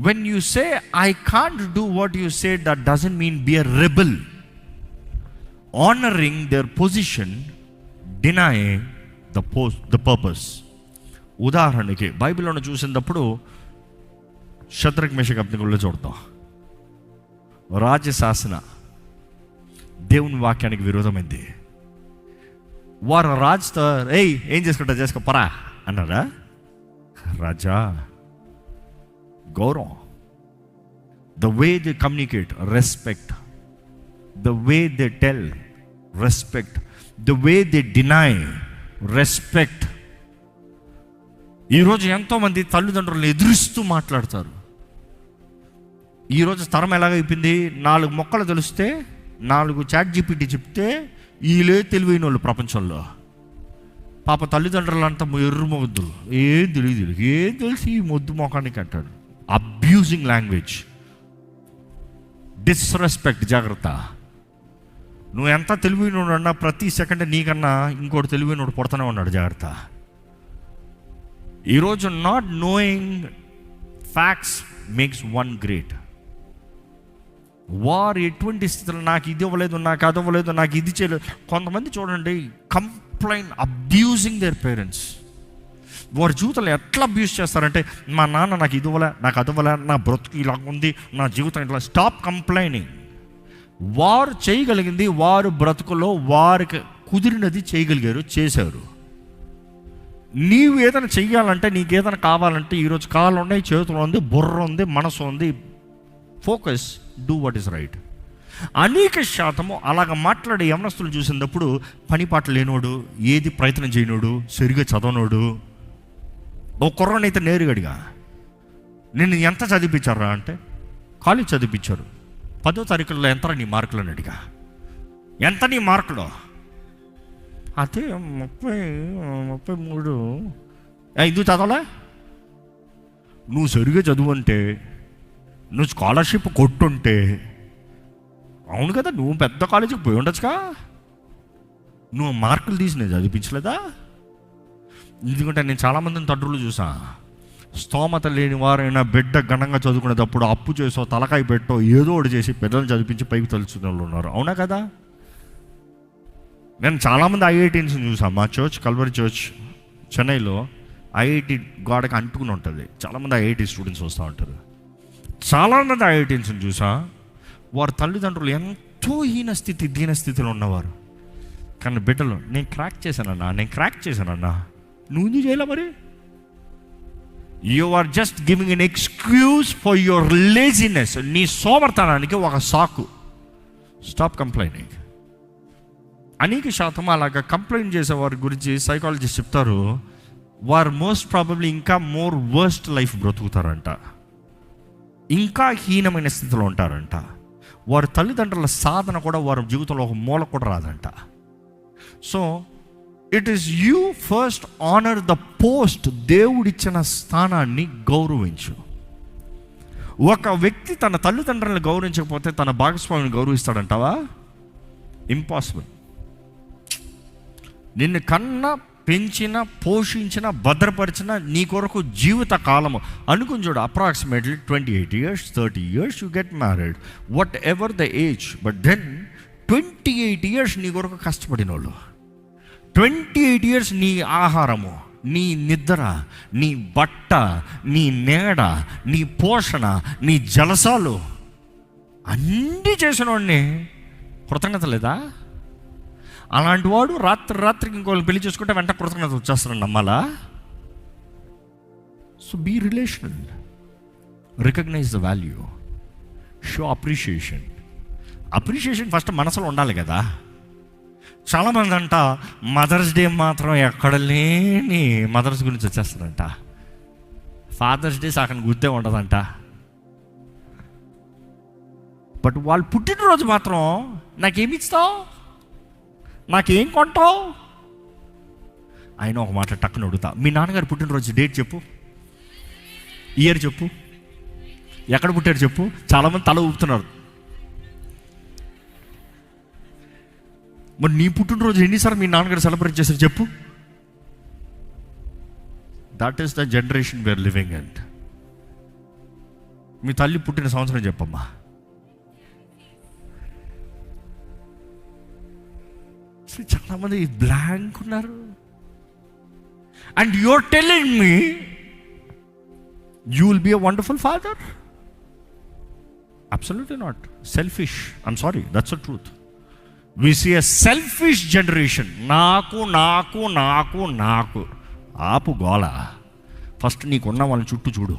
When you say, I can't do what you say, that doesn't mean be a rebel. Honoring their position, deny the purpose. ఉదాహరణకి బైబిల్లో చూసినప్పుడు శద్రక్ మేషక్ అబ్దెనగోలో చూడతాం. రాజశాసన దేవుని వాక్యానికి విరోధమైంది. వారు రాజుతో ఏం చేసుకుంటా చేసుకో పరా అన్నారా? రాజా గౌరవం. The way they communicate, respect. The way they tell, respect. The way they deny, respect. ఈరోజు ఎంతోమంది తల్లిదండ్రులను ఎదురిస్తూ మాట్లాడతారు. ఈరోజు తరం ఎలాగైపోయింది? 4 మొక్కలు తెలిస్తే 4 చాట్ జీపీటీ చెప్తే వీళ్ళే తెలివైన వాళ్ళు ప్రపంచంలో. పాప తల్లిదండ్రులంతా ఎర్రమొద్దులు, ఏం తెలియదు, ఏం తెలిసి ఈ మొద్దు మొఖానికి అంటాడు. Abusing language, disrespect. జాగ్రత్త. నువ్వు ఎంత తెలివైనోడు అన్నా ప్రతి సెకండ్ నీకన్నా ఇంకోటి తెలివైనోడు పుడతానే ఉన్నాడు. జాగ్రత్త. ఈరోజు not knowing facts makes one great. వారు ఎటువంటి స్థితిలో నాకు ఇది ఇవ్వలేదు, నాకు అది ఇవ్వలేదు, నాకు ఇది చేయలేదు. కొంతమంది చూడండి, కంప్లైంట్, అబ్యూజింగ్ దేర్ పేరెంట్స్. వారి జీవితంలో ఎట్లా అబ్యూజ్ చేస్తారంటే, మా నాన్న నాకు ఇది ఇవ్వలే, నాకు అది ఇవ్వలే, నా బ్రతుకు ఇలా ఉంది, నా జీవితం ఇట్లా. Stop complaining. వారు చేయగలిగింది, వారు బ్రతుకులో వారికి కుదిరినది చేయగలిగారు, చేశారు. నీవు ఏదైనా చెయ్యాలంటే, నీకు ఏదైనా కావాలంటే, ఈరోజు కాళ్ళు ఉన్నాయి, చేతులు ఉంది, బుర్ర ఉంది, మనసు ఉంది. Focus, do what is right. అనేక శాతము అలాగ మాట్లాడే యవనస్తులు చూసినప్పుడు పని పాట లేనోడు, ఏది ప్రయత్నం చేయనోడు, సరిగా చదవనోడు. ఓ కుర్రనైతే నేరుగడిగా, నిన్ను ఎంత చదివించారా అంటే, కాలేజ్ చదివించారు. 10వ తరగతిలో ఎంత నీ మార్కులు అని అడిగా. ఎంత నీ మార్కులు? అదే 33. ఎందుకు చదవలే? నువ్వు సరిగా చదువు అంటే, నువ్వు స్కాలర్షిప్ కొట్టుంటే, అవును కదా, నువ్వు పెద్ద కాలేజీకి పోయి ఉండొచ్చుగా. నువ్వు మార్కులు తీసి నేను చదివించలేదా? ఎందుకంటే నేను చాలామందిని తండ్రులు చూసా, స్తోమత లేని వారైనా బిడ్డ ఘనంగా చదువుకునేటప్పుడు అప్పు చేసో, తలకాయ పెట్టో, ఏదో ఒకటి చేసి పిల్లల్ని చదివించి పైకి తలుచుకునే వాళ్ళు ఉన్నారు. అవునా కదా? నేను చాలామంది ఐఐటీన్స్ చూసాను. మా చర్చ్, కల్వరి చర్చ్ చెన్నైలో ఐఐటి గోడకి అంటుకుని ఉంటుంది. చాలామంది ఐఐటి స్టూడెంట్స్ వస్తూ ఉంటారు. చాలామంది ఐఐటీన్స్ని చూసా, వారి తల్లిదండ్రులు ఎంతో దీన స్థితిలో ఉన్నవారు. కానీ బిడ్డలు, నేను క్రాక్ చేశానన్నా, నువ్వు ఎందుకు చేయలే మరి? You are just giving an excuse for your laziness. నీ సోమర్తనానికి ఒక సాకు. Stop complaining. అనేక శాతం అలాగా కంప్లైంట్ చేసే వారి గురించి సైకాలజిస్ట్ చెప్తారు, వారు మోస్ట్ ప్రాబబ్లీ ఇంకా మోర్ వర్స్ట్ లైఫ్ బ్రతుకుతారంట, ఇంకా హీనమైన స్థితిలో ఉంటారంట. వారి తల్లిదండ్రుల సాధన కూడా వారి జీవితంలో ఒక మూల కూడా రాదంట. So it is you first honour the post. దేవుడిచ్చిన స్థానాన్ని గౌరవించు. ఒక వ్యక్తి తన తల్లిదండ్రులను గౌరవించకపోతే తన భాగస్వామిని గౌరవిస్తాడంటావా? ఇంపాసిబుల్. నిన్ను కన్నా, పెంచిన, పోషించిన, భద్రపరిచిన, నీ కొరకు జీవిత కాలము అనుకుని చూడు. Approximately 28 years, 30 years you get married, whatever the age. But then 28 years నీ కొరకు కష్టపడిన వాళ్ళు, 28 years నీ ఆహారము, నీ నిద్ర, నీ బట్ట, నీ నీడ, నీ పోషణ, నీ జలసాలు అన్నీ చేసిన వాడిని కృతజ్ఞత లేదా? అలాంటి వాడు రాత్రికి ఇంకోళ్ళు పెళ్లి చేసుకుంటే వెంట కృతజ్ఞత వచ్చేస్తాడు. నమ్మాలా? So be relational, recognise the value, show appreciation. First మనసులో ఉండాలి కదా. చాలామంది అంట మదర్స్ డే మాత్రం ఎక్కడ లేని మదర్స్ గురించి వచ్చేస్తారంట. ఫాదర్స్ డే సగం గుర్తే ఉండదంట. బట్ వాళ్ళు పుట్టినరోజు మాత్రం నాకేమి ఇస్తావు, నాకేం కొంటావు? ఆయన ఒక మాట టక్కున అడుగుతా, మీ నాన్నగారు పుట్టినరోజు డేట్ చెప్పు, ఇయర్ చెప్పు, ఎక్కడ పుట్టారు చెప్పు. చాలామంది తల ఊపుతున్నారు. మరి నీ పుట్టినరోజు ఎన్నిసార్లు మీ నాన్నగారు సెలబ్రేట్ చేశారు చెప్పు. That is the generation we're living in. మీ తల్లి పుట్టిన సంవత్సరం చెప్పమ్మా. చాలామంది బ్లాంక్ ఉన్నారు. And you're telling me you will be a wonderful father? Absolutely not. Selfish. I'm sorry, that's the truth. We see a selfish generation. నాకు నాకు నాకు నాకు. ఆపు గోల. ఫస్ట్ నీకున్న వాళ్ళని చుట్టూ చూడు.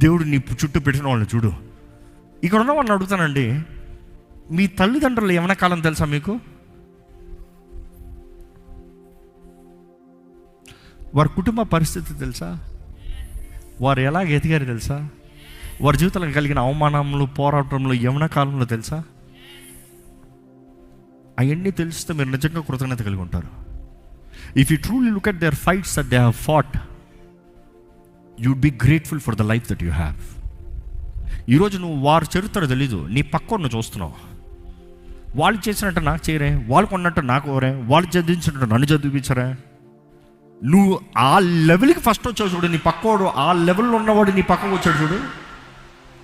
దేవుడు నీ చుట్టూ పెట్టిన వాళ్ళని చూడు. ఇక్కడ ఉన్న వాళ్ళని అడుగుతానండి, మీ తల్లిదండ్రులు యవ్వన కాలం తెలుసా మీకు? వారి కుటుంబ పరిస్థితి తెలుసా? వారు ఎలాగ ఎదిగారు తెలుసా? వారి జీవితంలో కలిగిన అవమానములు, పోరాటంలో యవ్వన కాలంలో తెలుసా? అవన్నీ తెలిస్తే మీరు నిజంగా కృతజ్ఞత కలిగి ఉంటారు. If you truly look at their fights that they have fought, you'd be grateful for the life that you have. ఈరోజు నువ్వు వారి చరిత్ర తెలీదు, నీ పక్కను చూస్తున్నావు. వాళ్ళు చేసినట్టు నాకు చేయరే, వాళ్ళు కొన్నట్టు నాకు కోరే, వాళ్ళు చదివించినట్టు నన్ను చదివించరా. నువ్వు ఆ లెవెల్కి ఫస్ట్ వచ్చావు చూడు. నీ పక్కోడు ఆ లెవెల్లో ఉన్నవాడు నీ పక్కకు వచ్చాడు చూడు.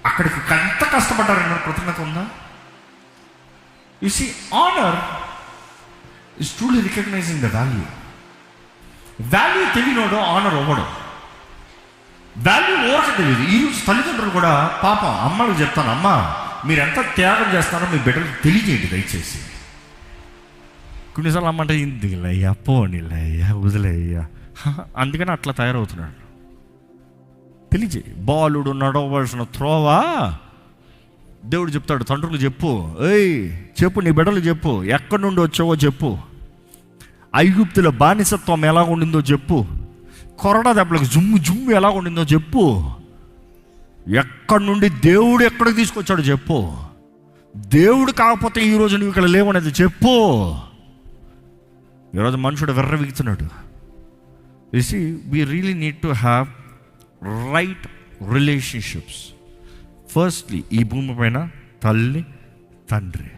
అక్కడికి ఎంత కష్టపడ్డారన్న కృతజ్ఞత ఉందా? You see, honour is truly recognising the value. Value తెలియనోడు ఆనర్ అవ్వడు. వాల్యూ ఓరక తెలియదు. ఈరోజు తల్లిదండ్రులు కూడా పాపం అమ్మలకు చెప్తాను, అమ్మ మీరు ఎంత త్యాగం చేస్తారో మీ బిడ్డలకు తెలియజేయండి దయచేసి. కొన్నిసార్లు అమ్మంటే ఇందుకులయ్యా, పోనీలయ్యా, వదిలేయ్యా, అందుకని అట్లా తయారవుతున్నాడు. తెలియజేయి. బాలుడు నడవలసిన త్రోవా దేవుడు చెప్తాడు, తండ్రులు చెప్పు, ఏయ్ చెప్పు, నీ బిడ్డలు చెప్పు, ఎక్కడి నుండి వచ్చావో చెప్పు, ఐగుప్తుల బానిసత్వం ఎలా ఉండిందో చెప్పు, కొరడా దెబ్బలకు జుమ్ము జుమ్ము ఎలా ఉండిందో చెప్పు, ఎక్కడి నుండి దేవుడు ఎక్కడికి తీసుకొచ్చాడో చెప్పు, దేవుడు కాకపోతే ఈరోజు నువ్వు ఇక్కడ లేవనేది చెప్పు. ఈరోజు మనుషుడు వెర్రవిగుతున్నాడు. You see, we really need to have right relationships. Firstly ఈ భూమి పైన తల్లి తండ్రి.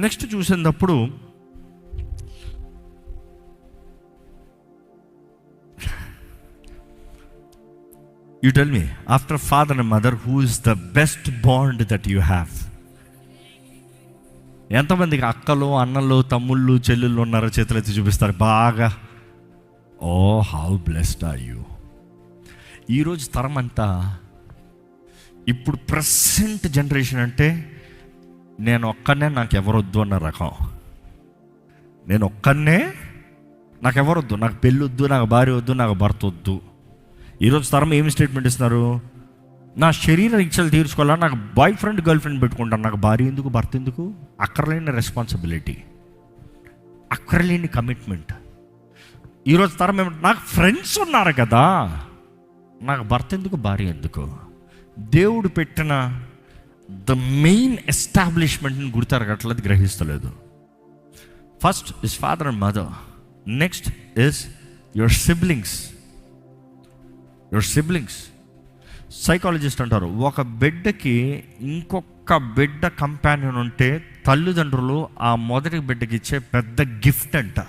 నెక్స్ట్ చూసేటప్పుడు you tell me, after father and mother, who is the best bond that you have? ఎంతమందికి అక్కలు, అన్నలు, తమ్ముళ్ళు, చెల్లెళ్ళు ఉన్నారో చేతులు ఎత్తి చూపిస్తారు బాగా. Oh how blessed are you. ఈరోజు తరం అంతా, ఇప్పుడు ప్రెసెంట్ జనరేషన్ అంటే నేను ఒక్కనే నాకెవరొద్దు అన్న రకం. నేను ఒక్కనే నాకెవరొద్దు, నాకు పెళ్ళి వద్దు, నాకు భార్య వద్దు, నాకు భర్త వద్దు. ఈరోజు తరం ఏమి స్టేట్మెంట్ ఇస్తున్నారు? నా శరీర ఇచ్చలు తీర్చుకోవాలా, నాకు బాయ్ ఫ్రెండ్ గర్ల్ ఫ్రెండ్ పెట్టుకుంటాను, నాకు భార్య ఎందుకు, భర్త ఎందుకు? అక్కర్లేని రెస్పాన్సిబిలిటీ, అక్కర్లేని కమిట్మెంట్. ఈరోజు తరం ఏమంటే, నాకు ఫ్రెండ్స్ ఉన్నారు కదా, నాకు భర్త ఎందుకు, భార్య ఎందుకు? దేవుడు పెట్టిన ద మెయిన్ ఎస్టాబ్లిష్మెంట్ని గుర్తెరగట్లేదు, గ్రహిస్తలేదు. First is father and mother, next is your siblings. Your siblings. Psychologist అంటారు, ఒక బిడ్డకి ఇంకొక బిడ్డ కంపానియన్ ఉంటే తల్లిదండ్రులు ఆ మొదటి బిడ్డకి ఇచ్చే పెద్ద గిఫ్ట్ అంట,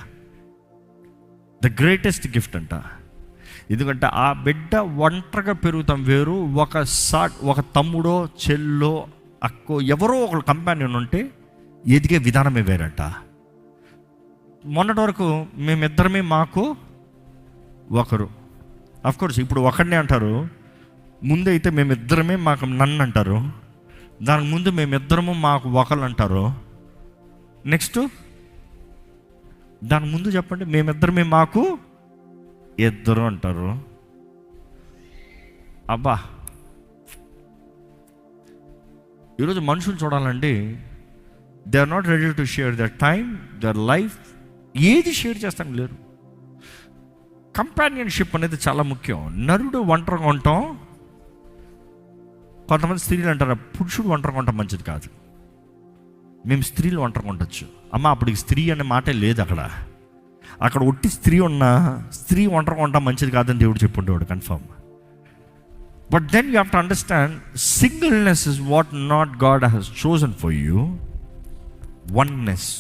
ద గ్రేటెస్ట్ గిఫ్ట్ అంట. ఎందుకంటే ఆ బిడ్డ ఒంటరిగా పెరుగుతాం వేరు, ఒక తమ్ముడో చెల్లో అక్కో ఎవరో ఒకరు కంపానియన్ ఉంటే ఎదిగే విధానమే వేరంట. మొన్నటి వరకు మేమిద్దరమే మాకు ఒకరు. అఫ్కోర్స్ ఇప్పుడు ఒకడినే అంటారు, ముందైతే మేమిద్దరమే మాకు నన్ను అంటారు, దానికి ముందు మేమిద్దరము మాకు ఒకళ్ళు అంటారు, నెక్స్ట్ దాని ముందు చెప్పండి మేమిద్దరమే మాకు ఇద్దరు అంటారు. అబ్బా, ఈరోజు మనుషులు చూడాలండి, they are not ready to share their time, their life. ఏది షేర్ చేస్తాను లేరు. కంపానియన్షిప్ అనేది చాలా ముఖ్యం. నరుడు ఒంటరిగా ఉంటాం. కొంతమంది స్త్రీలు అంటారు, పురుషుడు ఒంటరిగా ఉంటాం మంచిది కాదు. మేము స్త్రీలు ఒంటరిగా ఉండొచ్చు. అమ్మ, అప్పటికి స్త్రీ అనే మాటే లేదు అక్కడ ఒట్టి స్త్రీ ఉన్నా స్త్రీ ఒంటరిగా ఉంటాం మంచిది కాదని దేవుడు చెప్పుండేవాడు confirm. But then you have to understand, singleness is what not God has chosen for you. Oneness,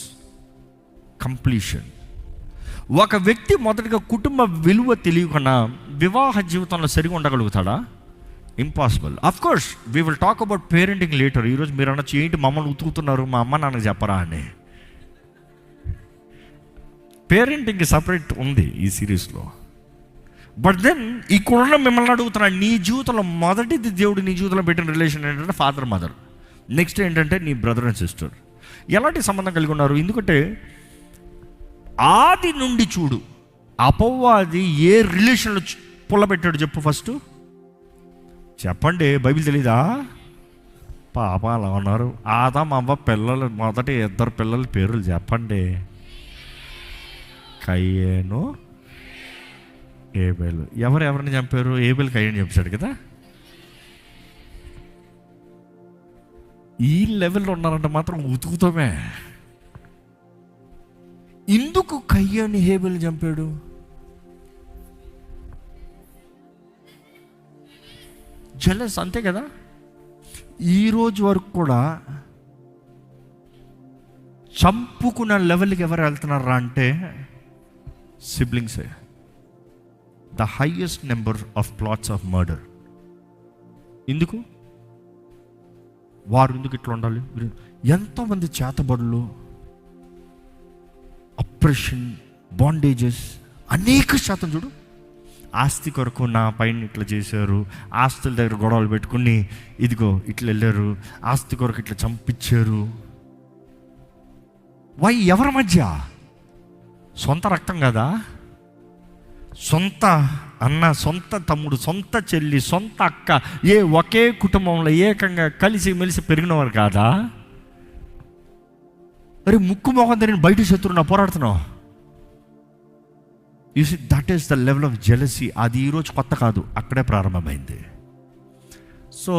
completion. ఒక వ్యక్తి మొదటిగా కుటుంబ విలువ తెలియకుండా వివాహ జీవితంలో సరిగా ఉండగలుగుతాడా? Impossible. Of course we will talk about parenting later. ఈరోజు మీరు అనొచ్చు, ఏంటి మమ్మల్ని ఉతుకుతున్నారు, మా అమ్మ నాన్నకి చెప్పరా అని. పేరెంటింగ్ సపరేట్ ఉంది ఈ సిరీస్లో. బట్ దెన్ ఇక్కడున్న మిమ్మల్ని అడుగుతున్నాడు, నీ జీవితంలో మొదటిది దేవుడు నీ జీవితంలో పెట్టిన రిలేషన్ ఏంటంటే ఫాదర్ మదర్. నెక్స్ట్ ఏంటంటే నీ బ్రదర్ అండ్ సిస్టర్. ఎలాంటి సంబంధం కలిగి ఉన్నారు? ఎందుకంటే ఆది నుండి చూడు, అపవాది ఏ రిలేషన్లో పుల్లబెట్టాడు చెప్పు ఫస్ట్ చెప్పండి. బైబిల్ తెలీదా? పాప అలా ఉన్నారు. ఆదాం అవ్వ పిల్లలు, మొదటి 2 పిల్లల పేర్లు చెప్పండి. కయ్యేను, ఏబేలు. ఎవరిని చంపారు? ఏబేలు కయ్యని చెప్పాడు కదా. ఈ లెవెల్లో ఉన్నారంటే మాత్రం ఉతుకుతామే. ఎందుకు కయ్యని హేబేలు చంపాడు? జెలస్, అంతే కదా. ఈరోజు వరకు కూడా చంపుకున్న లెవెల్కి ఎవరు వెళ్తున్నారా అంటే సిబ్లింగ్సే. The highest number of plots of murder. ఎందుకు? వారు ఎందుకు ఇట్లా ఉండాలి? ఎంతోమంది చేతబడులు, అప్రెషన్, బాండేజెస్, అనేక శాతం చూడు. ఆస్తి కొరకు నా పైన ఇట్లా చేశారు, ఆస్తుల దగ్గర గొడవలు పెట్టుకుని ఇదిగో ఇట్లా వెళ్ళారు, ఆస్తి కొరకు ఇట్లా చంపించారు. ఎవరి మధ్య? సొంత రక్తం కదా, సొంత అన్న, సొంత తమ్ముడు, సొంత చెల్లి, సొంత అక్క, ఒకే కుటుంబంలో ఏకంగా కలిసి మెలిసి పెరిగినవారు కాదా? అరే ముక్కు మొహం తెలియని బయట శత్రువున పోరాడుతున్నావు. You see, that is the level of jealousy. అది ఈరోజు కొత్త కాదు, అక్కడే ప్రారంభమైంది. సో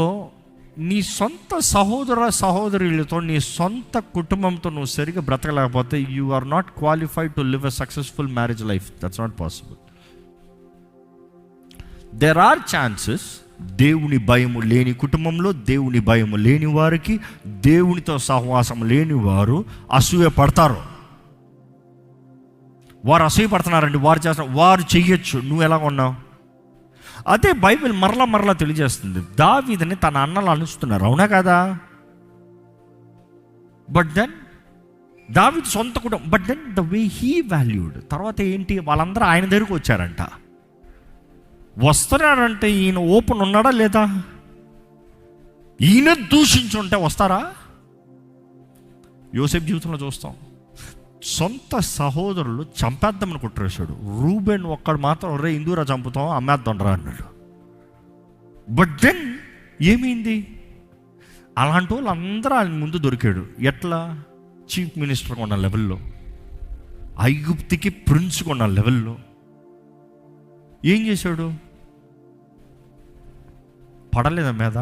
నీ సొంత సహోదరులతో, నీ సొంత కుటుంబంతో నువ్వు సరిగా బ్రతకలేకపోతే you are not qualified to live a successful marriage life. That's not possible. There are chances. దేవుని భయము లేని కుటుంబంలో, దేవుని భయము లేని వారికి, దేవునితో సహవాసం లేని వారు అసూయ పడతారు. వారు అసూయ పడుతున్నారండి, వారు చేస్తున్నారు, వారు చెయ్యొచ్చు, నువ్వు ఎలా ఉన్నావు? అదే బైబిల్ మరలా తెలియజేస్తుంది. దావీదుని తన అన్నలు అనుస్తున్నారు, అవునా కదా? బట్ దెన్ దావీదు సొంత కుటుంబం, but then the way he valued. తర్వాత ఏంటి? వాళ్ళందరూ ఆయన దగ్గరకు వచ్చారంట. వస్తున్నారంటే ఈయన ఓపెన్ ఉన్నాడా లేదా? ఈయన దూషించుంటే వస్తారా? యోసేపు జీవితంలో చూస్తాం, సొంత సహోదరులు చంపేద్దామని కుట్రేశాడు. రూబెన్ ఒక్కడు మాత్రం, రే ఇందూరా చంపుతాం, అమ్మేద్దాంరా అన్నాడు. బట్ దెన్ ఏమైంది? అలాంటి వాళ్ళు అందరూ ఆయన ముందు దొరికాడు. ఎట్లా? చీఫ్ మినిస్టర్గా ఉన్న లెవెల్లో, ఐగుప్తికి ప్రిన్స్గా ఉన్న లెవెల్లో. ఏం చేశాడు? పడలేదా మీద?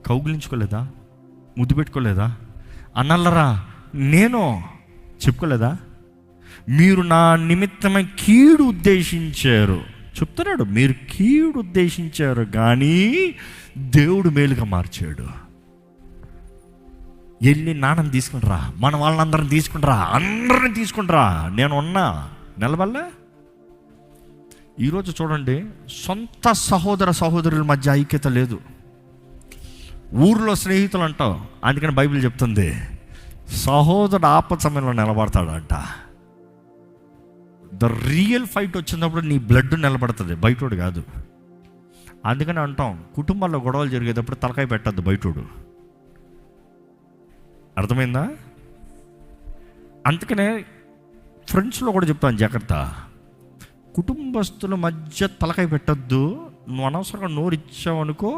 కౌగిలించుకోలేదా? ముద్దు పెట్టుకోలేదా? అన్నల్లరా నేను చెప్పుకోలేదా? మీరు నా నిమిత్తమై కీడు ఉద్దేశించారు చెప్తున్నాడు. మీరు కీడు ఉద్దేశించారు కానీ దేవుడు మేలుగా మార్చాడు. వెళ్ళి నాన్నని తీసుకుంటారా, మన వాళ్ళందరిని తీసుకుంటారా, అందరిని తీసుకుంటారా, నేను ఉన్నా, నిలబడలే. ఈరోజు చూడండి, సొంత సహోదరుల మధ్య ఐక్యత లేదు. ఊర్లో స్నేహితులు అంటావు, అందుకని బైబిల్ చెప్తుంది సహోదరుడు ఆపద సమయంలో నిలబడతాడంట. ద రియల్ ఫైట్ వచ్చినప్పుడు నీ బ్లడ్ నిలబడుతుంది, బయటోడు కాదు. అందుకని అంటాం, కుటుంబాల్లో గొడవలు జరిగేటప్పుడు తలకాయ పెట్టద్దు బయటోడు. అర్థమైందా? అందుకనే ఫ్రెండ్స్లో కూడా చెప్తాను, జాగ్రత్త. కుటుంబస్తుల మధ్య తలకాయ పెట్టద్దు. నువ్వు అనవసరంగా నోరు ఇచ్చావు అనుకో,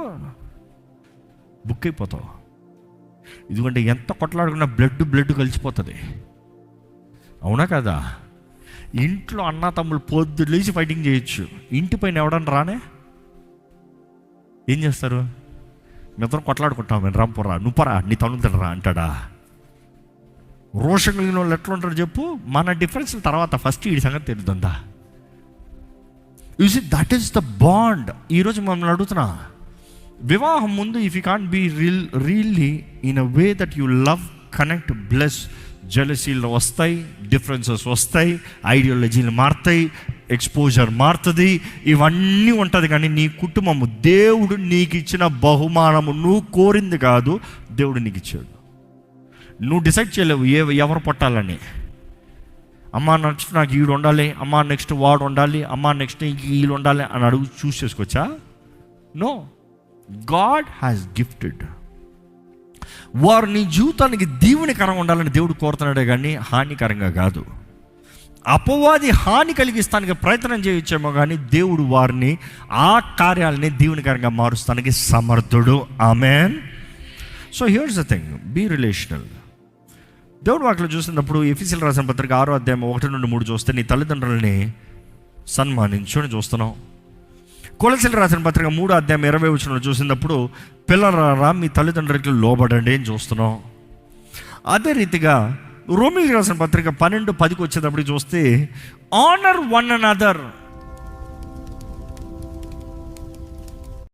బుక్ అయిపోతావు. ఎందుకంటే ఎంత కొట్లాడుకున్నా బ్లడ్ కలిసిపోతుంది, అవునా కదా? ఇంట్లో అన్న తమ్ముళ్ళు పొద్దు లేచి ఫైటింగ్ చేయొచ్చు, ఇంటి పైన ఎవడన్నా రానే ఏం చేస్తారు? మిత్రం కొట్లాడుకుంటాం, మేము రాంపురా, నువ్వు పరా, నీ తను తినరా అంటాడా? రోషం కలిగిన వాళ్ళు ఎట్లా ఉంటారు చెప్పు? మన డిఫరెన్స్ తర్వాత ఫస్ట్ ఈ సంగతి తెలుస్తుందా? You see, that is the bond. ఈరోజు మమ్మల్ని అడుగుతున్నా, వివాహం ముందు if you can't be really in a way that you love, connect, bless, జెలసీలు వస్తాయి, డిఫరెన్సెస్ వస్తాయి, ఐడియాలజీలు మారుతాయి, ఎక్స్పోజర్ మారుతుంది, ఇవన్నీ ఉంటుంది. కానీ నీ కుటుంబము, దేవుడు నీకు ఇచ్చిన బహుమానము నువ్వు కోరింది కాదు, దేవుడు నీకు ఇచ్చాడు. నువ్వు డిసైడ్ చేయలేవు ఎవరు పట్టాలని. అమ్మ నెక్స్ట్ నాకు ఈడు ఉండాలి, అమ్మ నెక్స్ట్ వాడు ఉండాలి, అమ్మ నెక్స్ట్ వీళ్ళు ఉండాలి అని అడుగు చూస్ చేసుకోవచ్చా? No, God has gifted. వారు నీ జీవితానికి దీవెనకరంగా ఉండాలని దేవుడు కోరుతున్నాడే కానీ హానికరంగా కాదు. అపవాది హాని కలిగిస్తానికి ప్రయత్నం చేయొచ్చేమో కానీ దేవుడు వారిని, ఆ కార్యాలని దీవెనకరంగా మారుస్తానికి సమర్థుడు. Amen. So here's the thing, be relational. దేవుడు వాక్యం చూసినప్పుడు ఎఫెసీయులకు రాసిన పత్రిక 6వ అధ్యాయం 1-3 చూస్తే నీ తల్లిదండ్రులని సన్మానించు అని చూస్తున్నాం. కొలసీయులకు రాసిన పత్రిక 3వ అధ్యాయం 20వ వచనంలో చూసినప్పుడు పిల్లలారా మీ తల్లిదండ్రులకి లోబడండి అని చూస్తున్నాం. అదే రీతిగా రోమీయులకు రాసిన పత్రిక 12:10 వచ్చేటప్పుడు చూస్తే ఆనర్ వన్ అనదర్